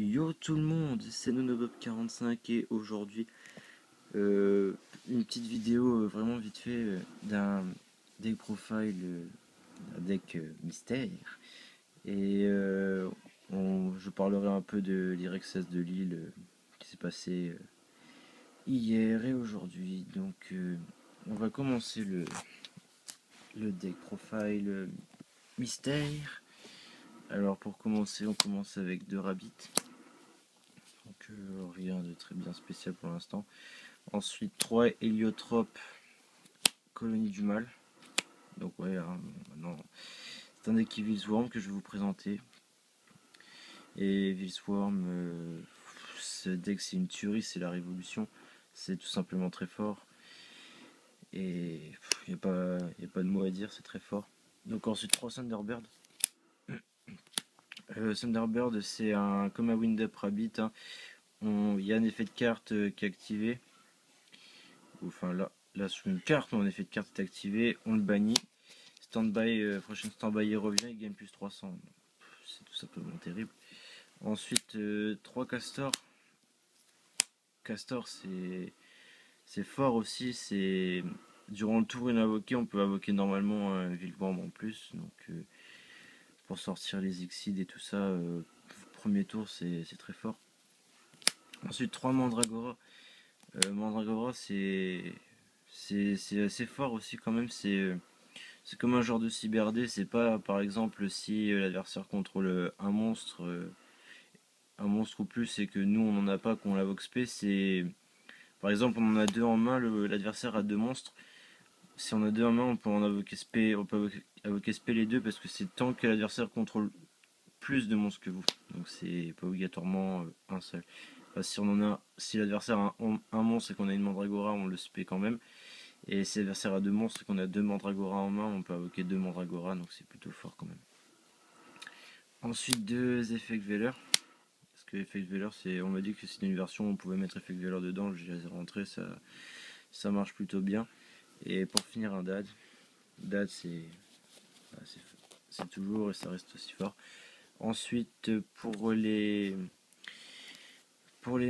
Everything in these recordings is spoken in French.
Yo tout le monde, c'est NonoBob45 et aujourd'hui une petite vidéo vraiment vite fait d'un deck profile, d'un deck mystère et je parlerai un peu de l'Irexas de Lille qui s'est passé hier et aujourd'hui. Donc on va commencer le deck profile mystère. Alors pour commencer on commence avec 2 rabbits. Donc rien de très bien spécial pour l'instant. Ensuite 3 héliotropes, colonie du mal. Donc ouais, maintenant c'est un deck qui Wilsworm que je vais vous présenter. Et Wilsworm, ce deck c'est une tuerie, c'est la révolution. C'est tout simplement très fort. Et il n'y a pas de mots à dire, c'est très fort. Donc ensuite 3 Thunderbird. Thunderbird c'est comme un Wind-Up Rabbit. Hein. Il y a un effet de carte qui est activé. Enfin là sur une carte, mon effet de carte est activé, on le bannit. Standby, prochaine standby il revient, il gagne plus 300. C'est tout simplement terrible. Ensuite 3 castors. Castor c'est fort aussi, c'est durant le tour invoqué, on peut invoquer normalement un Wilsworm en plus. Donc pour sortir les Exceed et tout ça, premier tour c'est très fort. Ensuite 3 Mandragora. Mandragora c'est assez fort aussi quand même, c'est comme un genre de cyberdé, c'est pas par exemple si l'adversaire contrôle un monstre ou plus et que nous on n'en a pas, qu'on l'invoque spé, c'est par exemple on en a 2 en main, l'adversaire a 2 monstres, si on a 2 en main on peut en invoquer spé, on peut invoquer spé les deux parce que c'est tant que l'adversaire contrôle plus de monstres que vous, donc c'est pas obligatoirement un seul. Enfin, si l'adversaire a un monstre et qu'on a une mandragora, on le spé quand même. Et si l'adversaire a 2 monstres et qu'on a 2 mandragora en main, on peut invoquer 2 mandragora, donc c'est plutôt fort quand même. Ensuite 2 Effect Veiler. Parce que Effect Veiler, on m'a dit que c'était une version où on pouvait mettre Effect Veiler dedans, je les ai rentrés, ça marche plutôt bien. Et pour finir un Dad. Dad c'est toujours et ça reste aussi fort. Ensuite pour les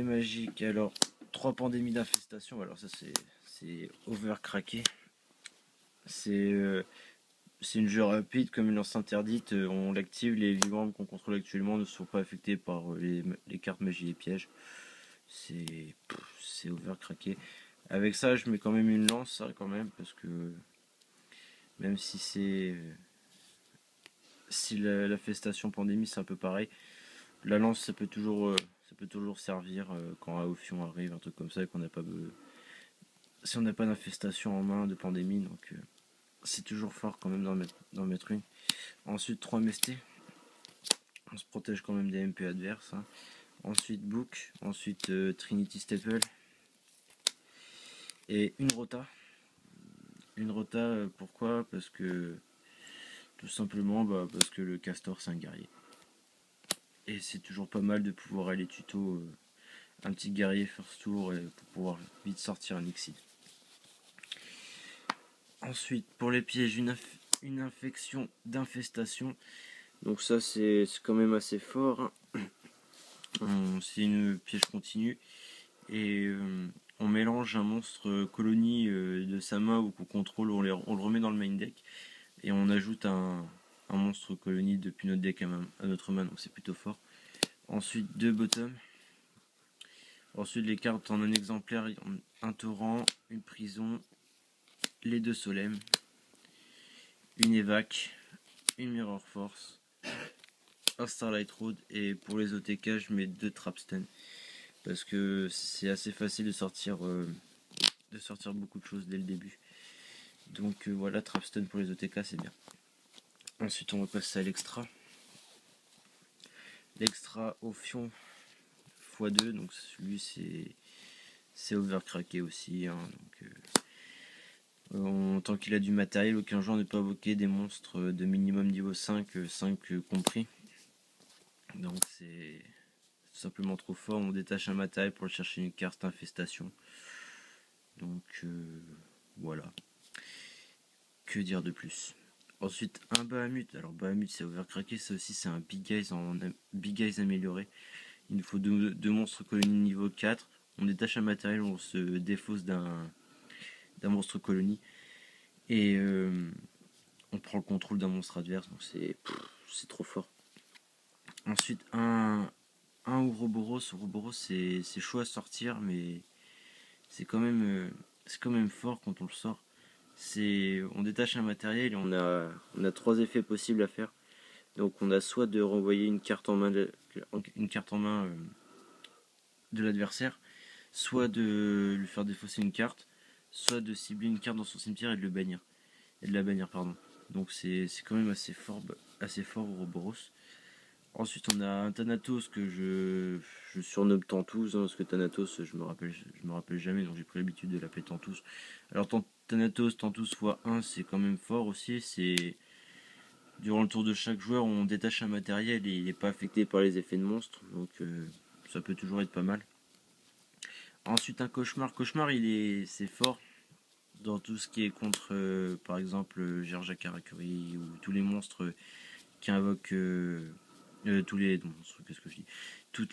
magiques, alors 3 pandémies d'infestation, alors ça c'est overcraqué. C'est une jeu rapide, comme une lance interdite, on l'active, les Wilsworm qu'on contrôle actuellement ne sont pas affectés par les cartes magie et pièges. C'est overcraqué. Avec ça, je mets quand même une lance, ça quand même, parce que même si la festation pandémie c'est un peu pareil, la lance ça peut toujours servir quand Aophion arrive, un truc comme ça, et qu'on n'a pas si on n'a pas d'infestation en main de pandémie, donc c'est toujours fort quand même d'en mettre une. Ensuite 3 MST, on se protège quand même des MP adverses. Hein. Ensuite Book, ensuite Trinity Staple et une Rota. Une Rota, pourquoi? Parce que tout simplement parce que le Castor c'est un guerrier. Et c'est toujours pas mal de pouvoir aller tuto un petit guerrier first tour pour pouvoir vite sortir un Exceed. Ensuite pour les pièges, une infection d'infestation. Donc ça c'est quand même assez fort. Hein. C'est une piège continue. Et on mélange un monstre colonie de sa main ou qu'on contrôle, on le remet dans le main deck. Et on ajoute un monstre colonie depuis notre deck à notre main, donc c'est plutôt fort. Ensuite 2 bottom. Ensuite les cartes en un exemplaire, un torrent, une prison, les 2 solemnes, une évac, une mirror force, un starlight road, et pour les OTK je mets 2 trapstun parce que c'est assez facile de sortir beaucoup de choses dès le début. Donc voilà, trapstun pour les OTK c'est bien. Ensuite on va passer à l'extra. L'extra Ophion x2, donc lui c'est overcraqué aussi. Hein, donc, tant qu'il a du matériel, aucun joueur ne peut invoquer des monstres de minimum niveau 5 compris. Donc c'est tout simplement trop fort. On détache un matériel pour chercher une carte infestation. Donc voilà. Que dire de plus? Ensuite un Bahamut. Alors Bahamut c'est overcraqué, ça aussi c'est un Big Eyes amélioré. Il nous faut deux monstres colonie niveau 4. On détache un matériel, on se défausse d'un monstre colonie. Et on prend le contrôle d'un monstre adverse. Donc c'est trop fort. Ensuite, un Ouroboros. Ouroboros, c'est chaud à sortir, mais c'est quand même fort quand on le sort. On détache un matériel et on a trois effets possibles à faire. Donc on a soit de renvoyer une carte en main de l'adversaire, soit de lui faire défausser une carte, soit de cibler une carte dans son cimetière et de la bannir, pardon. Donc c'est quand même assez fort Ouroboros. Ensuite on a un Thanatos que je surnomme Tantous, parce que Thanatos je me rappelle jamais, donc j'ai pris l'habitude de l'appeler Tantous. Alors Thanatos x1 c'est quand même fort aussi. C'est durant le tour de chaque joueur on détache un matériel et il n'est pas affecté par les effets de monstre, donc ça peut toujours être pas mal. Ensuite un Cauchemar. C'est fort dans tout ce qui est contre par exemple Gerja Karakuri ou tous les monstres qui invoquent tous les monstres, qu'est-ce que je dis, tous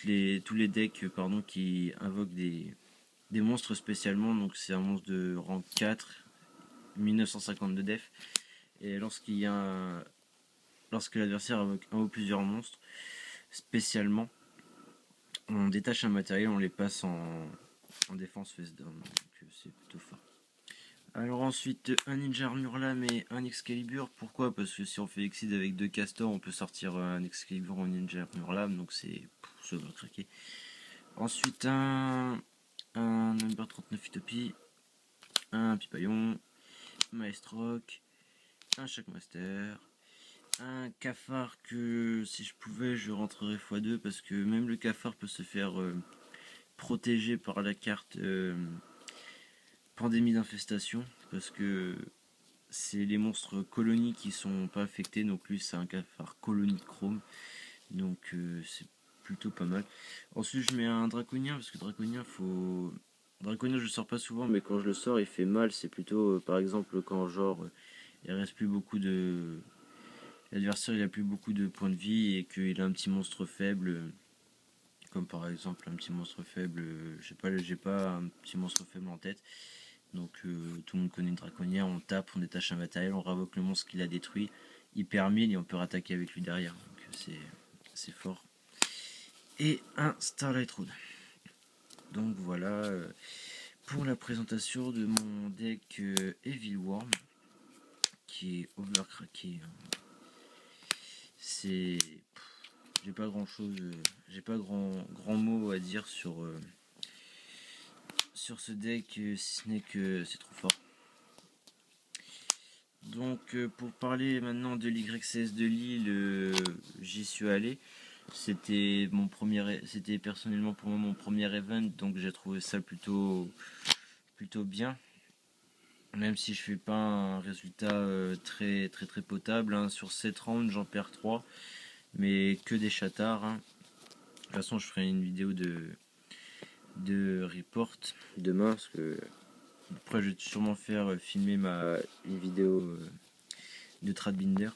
les decks qui invoquent des monstres spécialement. Donc c'est un monstre de rang 4, 1950 de def, et lorsque l'adversaire invoque un ou plusieurs monstres spécialement, on détache un matériel, on les passe en défense face down, donc c'est plutôt fort. Alors ensuite un Ninja Armure Lame et un Excalibur. Pourquoi? Parce que si on fait Exceed avec deux castors, on peut sortir un Excalibur ou un Ninja Armure Lame, donc ça va craquer. Ensuite un Number 39 Utopie, un Pipaillon, Maestroc, un Shockmaster, un Cafard que si je pouvais je rentrerais x2, parce que même le Cafard peut se faire protéger par la carte Pandémie d'infestation, parce que c'est les monstres colonies qui sont pas affectés, donc lui c'est un Cafard colonie chrome, donc c'est plutôt pas mal. Ensuite je mets un Draconien, parce que Draconien je le sors pas souvent, mais quand je le sors il fait mal. C'est plutôt par exemple quand genre il reste plus beaucoup de... L'adversaire il a plus beaucoup de points de vie et qu'il a un petit monstre faible, comme par exemple un petit monstre faible, j'ai pas un petit monstre faible en tête. Donc tout le monde connaît le Draconien, on tape, on détache un matériel, on ravoque le monstre qu'il a détruit, il perd 1000 et on peut rattaquer avec lui derrière. Donc c'est fort. Et un Starlight Road. Donc voilà pour la présentation de mon deck Evil Worm, qui est overcracké. C'est... J'ai pas grand chose, j'ai pas grand mot à dire sur ce deck, si ce n'est que c'est trop fort. Donc pour parler maintenant de l'YCS de Lille, j'y suis allé. C'était personnellement pour moi mon premier event, donc j'ai trouvé ça plutôt bien. Même si je fais pas un résultat très potable, hein. Sur 7 rounds j'en perds 3, mais que des chatards, hein. De toute façon je ferai une vidéo de report demain, parce que après je vais sûrement faire filmer une vidéo de Tradbinder.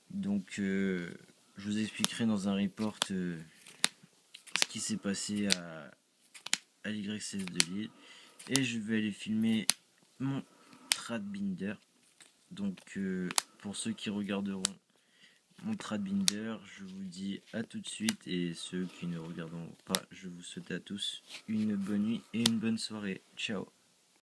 Donc je vous expliquerai dans un report ce qui s'est passé à l'YCS de Lille, et je vais aller filmer mon Tradbinder. Donc pour ceux qui regarderont mon Tradbinder, je vous dis à tout de suite, et ceux qui ne regarderont pas, je vous souhaite à tous une bonne nuit et une bonne soirée. Ciao.